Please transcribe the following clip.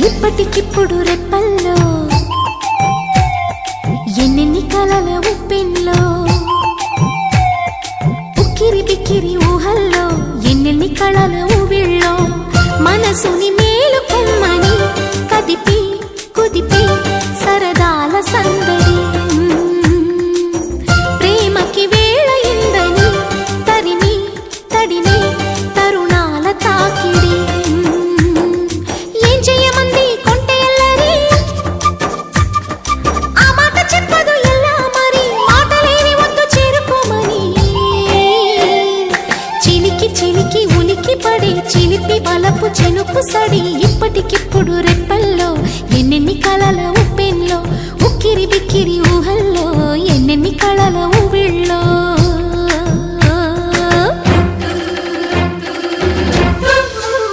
ఇప్పటికిప్పుడు రెప్పల్లో ఎన్నెన్ని కలల ఉప్పెన్లో ఉక్కిరి బిక్కిరి ఊహల్లో ఎన్నెన్ని కళల ఊవిళ్ళో మనసుని మేలుకొమ్మని కదిపి కుదిపి సరదాల సందడి ప్రేమకి వేళయిందని తరిమి తడిమి తరుణాల తాకిడి ఏం చేయమంది కొంటె ఎల్లరి ఆ మాట చెప్పదు ఎలా మరి మాటలేని వద్దు చేరుకోమని చిలికి చిలికి ఉలికి పడి చిలిపి బలపు చెనుకు సడి ఇప్పటికిప్పుడు రెప్పల్లో ఎన్నెన్ని కలల ఉప్పెన్లో ఉక్కిరి బిక్కిరి ఊహల్లో ఎన్నెన్ని కళల ఊవిళ్ళో